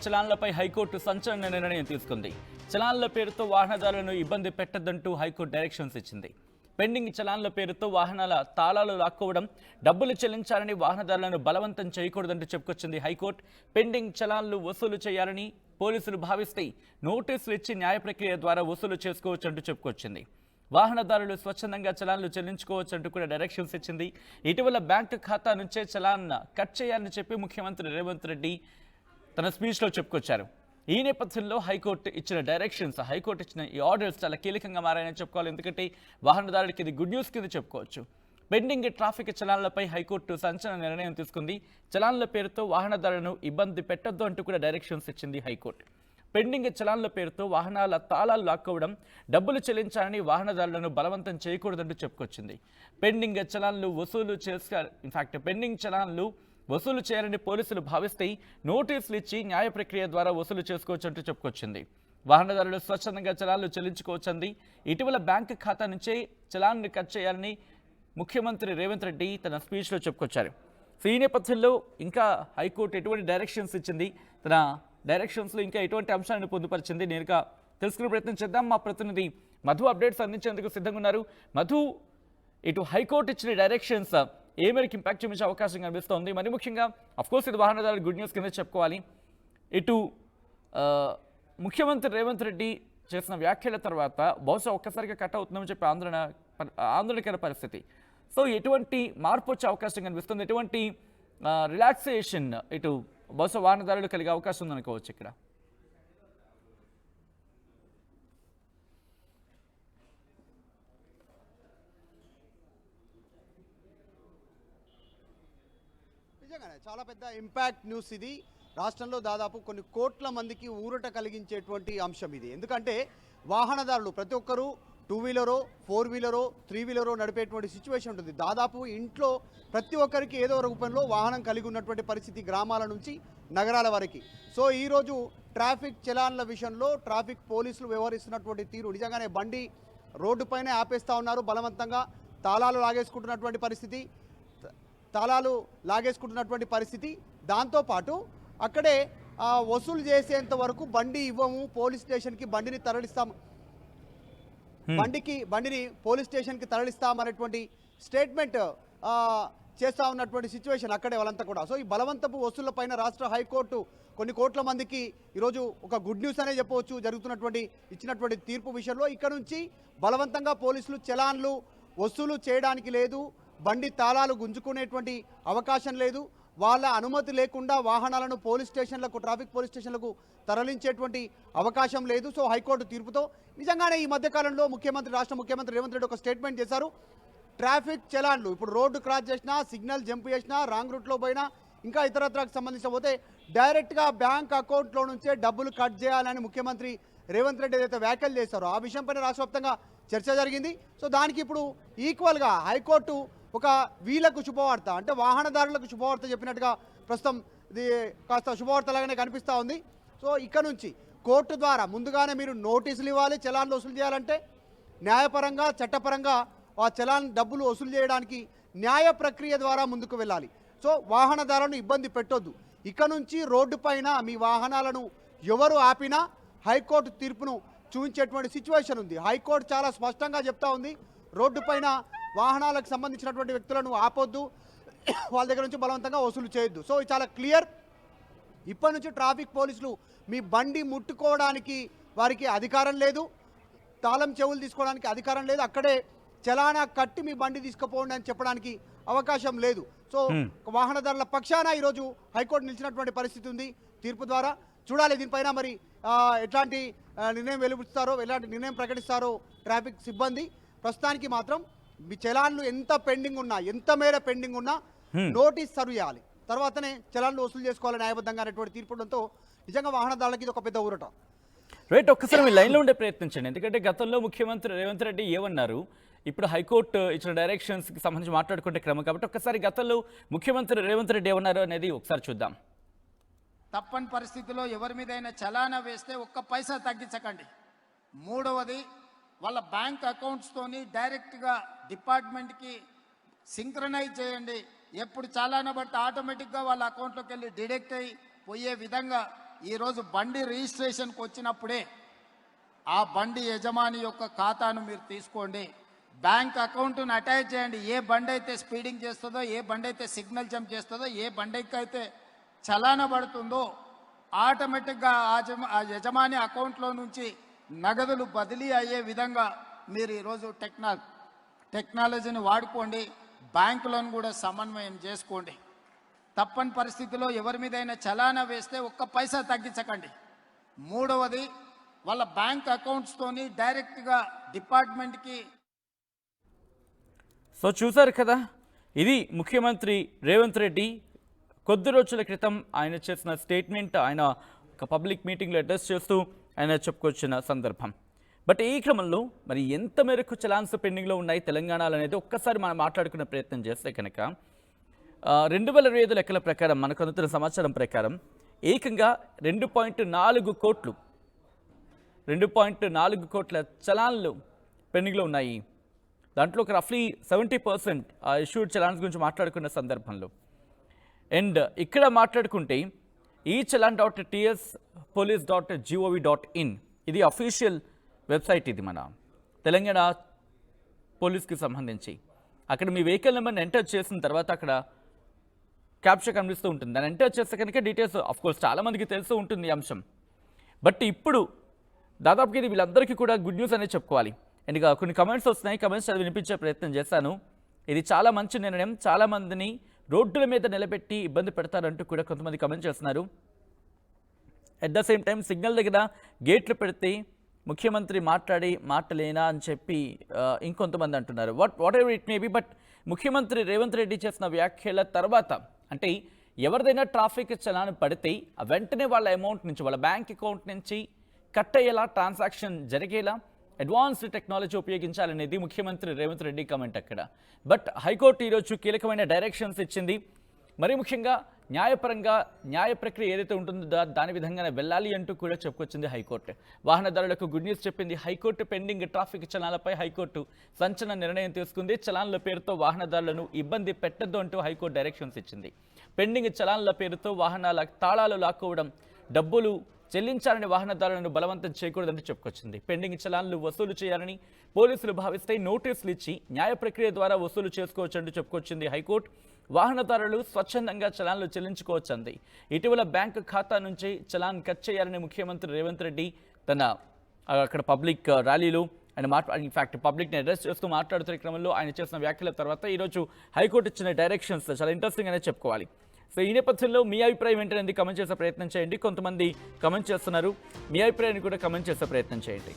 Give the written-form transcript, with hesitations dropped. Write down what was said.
చలాన్లపై high court సంచలన నిర్ణయం తీసుకుంది. చలాన్ల పేరుతో వాహనదారులను ఇబ్బంది పెట్టొద్దంటూ హైకోర్టు డైరెక్షన్స్ ఇచ్చింది. పెండింగ్ చలాన్ల పేరుతో వాహనాల తాళాలు లాక్కోవడం, డబ్బులు చెల్లించాలని వాహనదారులను బలవంతం చేయకూడదంటూ చెప్పుకొచ్చింది హైకోర్టు. పెండింగ్ చలాన్లు వసూలు చేయాలని పోలీసులు భావిస్తే నోటీసులు ఇచ్చి న్యాయ ప్రక్రియ ద్వారా వసూలు చేసుకోవచ్చంటూ చెప్పుకొచ్చింది. వాహనదారులు స్వచ్ఛందంగా చలాన్లు చెల్లించుకోవచ్చంటూ కూడా డైరెక్షన్స్ ఇచ్చింది. ఇటీవల బ్యాంకు ఖాతా నుంచే చలాన్ కట్ చేయాలని చెప్పి ముఖ్యమంత్రి రేవంత్ రెడ్డి తన స్పీచ్లో చెప్పుకొచ్చారు. ఈ నేపథ్యంలో హైకోర్టు ఇచ్చిన డైరెక్షన్స్, హైకోర్టు ఇచ్చిన ఈ ఆర్డర్స్ చాలా కీలకంగా మారాయని చెప్పుకోవాలి. ఎందుకంటే వాహనదారుడికి ఇది గుడ్ న్యూస్ కింద చెప్పుకోవచ్చు. పెండింగ్ ట్రాఫిక్ చలాన్లపై హైకోర్టు సంచలన నిర్ణయం తీసుకుంది. చలాన్ల పేరుతో వాహనదారులను ఇబ్బంది పెట్టొద్దు అంటూ కూడా డైరెక్షన్స్ ఇచ్చింది హైకోర్టు. పెండింగ్ చలాన్ల పేరుతో వాహనాల తాళాలు లాక్కోవడం, డబ్బులు చెల్లించాలని వాహనదారులను బలవంతం చేయకూడదంటూ చెప్పుకొచ్చింది. పెండింగ్ చలాన్లు వసూలు చేయాలని పోలీసులు భావిస్తే నోటీసులు ఇచ్చి న్యాయ ప్రక్రియ ద్వారా వసూలు చేసుకోవచ్చంటూ చెప్పుకొచ్చింది. వాహనదారులు స్వచ్ఛందంగా చలాన్లు చెల్లించుకోవచ్చంది. ఇటీవల బ్యాంకు ఖాతా నుంచే చలాన్ను కట్ చేయాలని ముఖ్యమంత్రి రేవంత్ రెడ్డి తన స్పీచ్లో చెప్పుకొచ్చారు. సో ఈ నేపథ్యంలో ఇంకా హైకోర్టు ఎటువంటి డైరెక్షన్స్ ఇచ్చింది, తన డైరెక్షన్స్లో ఇంకా ఎటువంటి అంశాలను పొందుపరిచింది, నేరుగా తెలుసుకునే ప్రయత్నం చేద్దాం. మా ప్రతినిధి మధు అప్డేట్స్ అందించేందుకు సిద్ధంగా ఉన్నారు. మధు, ఇటు హైకోర్టు ఇచ్చిన డైరెక్షన్స్ ఏ మేరకు ఇంపాక్ట్ చూపించే అవకాశం కనిపిస్తోంది? మరి ముఖ్యంగా అఫ్కోర్స్ ఇది వాహనదారుల గుడ్ న్యూస్ కింద చెప్పుకోవాలి. ఇటు ముఖ్యమంత్రి రేవంత్ రెడ్డి చేసిన వ్యాఖ్యల తర్వాత బహుశా ఒక్కసారిగా కట్ అవుతుందని చెప్పి ఆందోళనకర పరిస్థితి. సో ఎటువంటి మార్పు వచ్చే అవకాశం కనిపిస్తుంది? ఎటువంటి రిలాక్సేషన్ ఇటు బహుశా వాహనదారులు కలిగే అవకాశం ఉందనుకోవచ్చు ఇక్కడ? నిజంగానే చాలా పెద్ద ఇంపాక్ట్ న్యూస్ ఇది. రాష్ట్రంలో దాదాపు కొన్ని కోట్ల మందికి ఊరట కలిగించేటువంటి అంశం ఇది. ఎందుకంటే వాహనదారులు ప్రతి ఒక్కరూ 2 వీలరో 4 వీలరో 3 వీలరో నడిపేటువంటి సిచ్యువేషన్ ఉంటుంది. దాదాపు ఇంట్లో ప్రతి ఒక్కరికి ఏదో రూపంలో వాహనం కలిగి ఉన్నటువంటి పరిస్థితి, గ్రామాల నుంచి నగరాల వరకు. సో ఈరోజు ట్రాఫిక్ చలాన్ల విషయంలో ట్రాఫిక్ పోలీసులు వ్యవహరిస్తున్నటువంటి తీరు నిజంగానే బండి రోడ్డుపైనే ఆపేస్తూ ఉన్నారు. బలవంతంగా తాళాలు లాగేసుకుంటున్నటువంటి పరిస్థితి. దాంతోపాటు అక్కడే వసూలు చేసేంత వరకు బండి ఇవ్వము, పోలీస్ స్టేషన్కి బండిని పోలీస్ స్టేషన్కి తరలిస్తామనేటువంటి స్టేట్మెంట్ చేస్తూ ఉన్నటువంటి సిచ్యువేషన్ అక్కడే వాళ్ళంతా కూడా. సో ఈ బలవంతపు వసూళ్ల పైన రాష్ట్ర హైకోర్టు కొన్ని కోట్ల మందికి ఈరోజు ఒక గుడ్ న్యూస్ అనే చెప్పవచ్చు. ఇచ్చినటువంటి తీర్పు విషయంలో ఇక్కడ నుంచి బలవంతంగా పోలీసులు చలాన్లు వసూలు చేయడానికి లేదు, బండి తాళాలు గుంజుకునేటువంటి అవకాశం లేదు, వాళ్ళ అనుమతి లేకుండా వాహనాలను ట్రాఫిక్ పోలీస్ స్టేషన్లకు తరలించేటువంటి అవకాశం లేదు. సో హైకోర్టు తీర్పుతో నిజంగానే ఈ మధ్యకాలంలో రాష్ట్ర ముఖ్యమంత్రి రేవంత్ రెడ్డి ఒక స్టేట్మెంట్ చేశారు. ట్రాఫిక్ చలాన్లు ఇప్పుడు రోడ్డు క్రాస్ చేసినా, సిగ్నల్ జంప్ చేసినా, రాంగ్ రూట్లో పోయినా, ఇంకా ఇతరత్రకు సంబంధించిన పోతే డైరెక్ట్గా బ్యాంక్ అకౌంట్లో నుంచే డబ్బులు కట్ చేయాలని ముఖ్యమంత్రి రేవంత్ రెడ్డి ఏదైతే వ్యాఖ్యలు చేశారో ఆ విషయంపైన రాష్ట్ర వ్యాప్తంగా చర్చ జరిగింది. సో దానికి ఇప్పుడు ఈక్వల్గా హైకోర్టు ఒక వీళ్ళకు శుభవార్త, అంటే వాహనదారులకు శుభవార్త చెప్పినట్టుగా ప్రస్తుతం ఇది కాస్త శుభవార్తలాగానే కనిపిస్తూ ఉంది. సో ఇక్కడ నుంచి కోర్టు ద్వారా ముందుగానే మీరు నోటీసులు ఇవ్వాలి. చలాన్లు వసూలు చేయాలంటే న్యాయపరంగా, చట్టపరంగా ఆ చలాన్ డబ్బులు వసూలు చేయడానికి న్యాయ ప్రక్రియ ద్వారా ముందుకు వెళ్ళాలి. సో వాహనదారులను ఇబ్బంది పెట్టొద్దు. ఇక్కడ నుంచి రోడ్డు పైన మీ వాహనాలను ఎవరు ఆపినా హైకోర్టు తీర్పును చూపించేటువంటి సిచ్యువేషన్ ఉంది. హైకోర్టు చాలా స్పష్టంగా చెప్తా ఉంది, రోడ్డు పైన వాహనాలకు సంబంధించినటువంటి వ్యక్తులను ఆపొద్దు, వాళ్ళ దగ్గర నుంచి బలవంతంగా వసూలు చేయొద్దు. సో ఇది చాలా క్లియర్. ఇప్పటి నుంచి ట్రాఫిక్ పోలీసులు మీ బండి ముట్టుకోవడానికి వారికి అధికారం లేదు, తాళం చెవులు తీసుకోవడానికి అధికారం లేదు, అక్కడే చలానా కట్టి మీ బండి తీసుకుపోండి అని చెప్పడానికి అవకాశం లేదు. సో వాహనదారుల పక్షాన ఈరోజు హైకోర్టు నిలిచినటువంటి పరిస్థితి ఉంది తీర్పు ద్వారా. చూడాలి దీనిపైన మరి ఎట్లాంటి నిర్ణయం వెలువరిస్తారో, ఎలాంటి నిర్ణయం ప్రకటిస్తారో ట్రాఫిక్ సిబ్బంది. ప్రస్తుతానికి మాత్రం మీ చలాన్లు ఎంత మేర పెండింగ్ ఉన్నా నోటీస్ సర్వ్ చేయాలి, తర్వాతనే చలాన్లు వసూలు చేసుకోవాలి న్యాయబద్ధంగా అనేటువంటి తీర్పుడంతో నిజంగా వాహనదారులకి ఇది ఒక పెద్ద ఊరట. రైట్, ఒక్కసారి మీ లైన్లో ఉండే ప్రయత్నించండి. ఎందుకంటే గతంలో ముఖ్యమంత్రి రేవంత్ రెడ్డి ఏమన్నారు, ఇప్పుడు హైకోర్టు ఇచ్చిన డైరెక్షన్స్కి సంబంధించి మాట్లాడుకుంటే క్రమం కాబట్టి ఒక్కసారి గతంలో ముఖ్యమంత్రి రేవంత్ రెడ్డి ఏమన్నారు అనేది ఒకసారి చూద్దాం. తప్పని పరిస్థితిలో ఎవరి మీదైనా చలానా వేస్తే ఒక్క పైసా తగ్గించకండి. మూడవది, వాళ్ళ బ్యాంక్ అకౌంట్స్తోని డైరెక్ట్గా డిపార్ట్మెంట్కి సింక్రనైజ్ చేయండి. ఎప్పుడు చలానా బట్టి ఆటోమేటిక్గా వాళ్ళ అకౌంట్లోకి వెళ్ళి డిడక్ట్ అయ్యి పోయే విధంగా ఈరోజు బండి రిజిస్ట్రేషన్కి వచ్చినప్పుడే ఆ బండి యజమాని యొక్క ఖాతాను మీరు తీసుకోండి, బ్యాంక్ అకౌంట్ను అటాచ్ చేయండి. ఏ బండి అయితే స్పీడింగ్ చేస్తుందో, ఏ బండి అయితే సిగ్నల్ జంప్ చేస్తుందో, ఏ బండికి అయితే చలాన పడుతుందో ఆటోమేటిక్గా ఆ యజమాని అకౌంట్లో నుంచి నగదులు బదిలీ అయ్యే విధంగా మీరు ఈరోజు టెక్నాలజీని వాడుకోండి. బ్యాంకులను కూడా సమన్వయం చేసుకోండి. తప్పని పరిస్థితిలో ఎవరి మీదైనా చలానా వేస్తే ఒక్క పైసా తగ్గించకండి. మూడవది, వాళ్ళ బ్యాంక్ అకౌంట్స్తోని డైరెక్ట్గా డిపార్ట్మెంట్కి. సో చూసారు కదా, ఇది ముఖ్యమంత్రి రేవంత్ రెడ్డి కొద్ది రోజుల క్రితం ఆయన చేసిన స్టేట్మెంట్. ఆయన ఒక పబ్లిక్ మీటింగ్లో అడ్రస్ చేస్తూ ఆయన చెప్పుకొచ్చిన సందర్భం. బట్ ఈ క్రమంలో మరి ఎంత మేరకు చలాన్స్ పెండింగ్లో ఉన్నాయి తెలంగాణలో అనేది ఒక్కసారి మనం మాట్లాడుకునే ప్రయత్నం చేస్తే కనుక 2025 లెక్కల ప్రకారం మనకు అందుతున్న సమాచారం ప్రకారం ఏకంగా 2.4 కోట్ల చలాన్లు పెండింగ్లో ఉన్నాయి. దాంట్లో ఒక రఫ్లీ 70% ఇష్యూడ్ చలాన్స్ గురించి మాట్లాడుకున్న సందర్భంలో. అండ్ ఇక్కడ మాట్లాడుకుంటే ఈ challan.tspolice.gov.in ఇది అఫీషియల్ వెబ్సైట్. ఇది మన తెలంగాణ పోలీస్కి సంబంధించి. అక్కడ మీ వెహికల్ నెంబర్ని ఎంటర్ చేసిన తర్వాత అక్కడ క్యాప్చర్ కనిపిస్తూ ఉంటుంది. దాన్ని ఎంటర్ చేస్తే కనుక డీటెయిల్స్ కోర్స్ చాలామందికి తెలుస్తూ ఉంటుంది ఈ అంశం. బట్ ఇప్పుడు దాదాపుగా ఇది వీళ్ళందరికీ కూడా గుడ్ న్యూస్ అనేది చెప్పుకోవాలి. అండ్ ఇక కొన్ని కమెంట్స్ వస్తున్నాయి, కమెంట్స్ అది వినిపించే ప్రయత్నం చేశాను. ఇది చాలా మంచి నిర్ణయం, చాలామందిని రోడ్డుల మీద నిలబెట్టి ఇబ్బంది పెడతారంటూ కూడా కొంతమంది కమెంట్ చేస్తున్నారు. At the same time signal దగ్గర గేట్లు పెడితే ముఖ్యమంత్రి మాటలేనా అని చెప్పి ఇంకొంతమంది అంటున్నారు. What ever it may be. But ముఖ్యమంత్రి రేవంత్ రెడ్డి చేసిన వ్యాఖ్యల తర్వాత అంటే ఎవరిదైనా ట్రాఫిక్ చలాన్ పడితే వెంటనే వాళ్ళ అమౌంట్ నుంచి, వాళ్ళ బ్యాంక్ అకౌంట్ నుంచి కట్ అయ్యేలా, ట్రాన్సాక్షన్ జరిగేలా అడ్వాన్స్డ్ టెక్నాలజీ ఉపయోగించాలనేది ముఖ్యమంత్రి రేవంత్ రెడ్డి కమెంట్ అక్కడ. బట్ హైకోర్టు ఈరోజు కీలకమైన డైరెక్షన్స్ ఇచ్చింది. మరి ముఖ్యంగా న్యాయపరంగా న్యాయ ప్రక్రియ ఏదైతే ఉంటుందో దాని విధంగానే వెళ్ళాలి అంటూ కూడా చెప్పుకొచ్చింది హైకోర్టు. వాహనదారులకు గుడ్ న్యూస్ చెప్పింది హైకోర్టు. పెండింగ్ ట్రాఫిక్ చలాన్లపై హైకోర్టు సంచలన నిర్ణయం తీసుకుంది. చలాన్ల పేరుతో వాహనదారులను ఇబ్బంది పెట్టద్దు అంటూ హైకోర్టు డైరెక్షన్స్ ఇచ్చింది. పెండింగ్ చలాన్ల పేరుతో వాహనాల తాళాలు లాక్కోవడం, డబ్బులు చెల్లించాలని వాహనదారులను బలవంతం చేయకూడదంటూ చెప్పుకొచ్చింది. పెండింగ్ చలాన్లు వసూలు చేయాలని పోలీసులు భావిస్తే నోటీసులు ఇచ్చి న్యాయ ప్రక్రియ ద్వారా వసూలు చేసుకోవచ్చంటూ చెప్పుకొచ్చింది హైకోర్టు. వాహనదారులు స్వచ్ఛందంగా చలాన్లు చెల్లించుకోవచ్చంది. ఇటీవల బ్యాంకు ఖాతా నుంచి చలాన్ కట్ చేయాలని ముఖ్యమంత్రి రేవంత్ రెడ్డి తన అక్కడ పబ్లిక్ ర్యాలీలో ఆయన ఇన్ఫాక్ట్ పబ్లిక్ని అడ్రస్ చేస్తూ మాట్లాడుతున్న క్రమంలో ఆయన చేసిన వ్యాఖ్యల తర్వాత ఈరోజు హైకోర్టు ఇచ్చిన డైరెక్షన్స్ చాలా ఇంట్రెస్టింగ్ అనే చెప్పుకోవాలి. సో ఈ నేపథ్యంలో మీ అభిప్రాయం ఏంటనేది కమెంట్ చేసే ప్రయత్నం చేయండి. కొంతమంది కమెంట్ చేస్తున్నారు, మీ అభిప్రాయాన్ని కూడా కమెంట్ చేసే ప్రయత్నం చేయండి.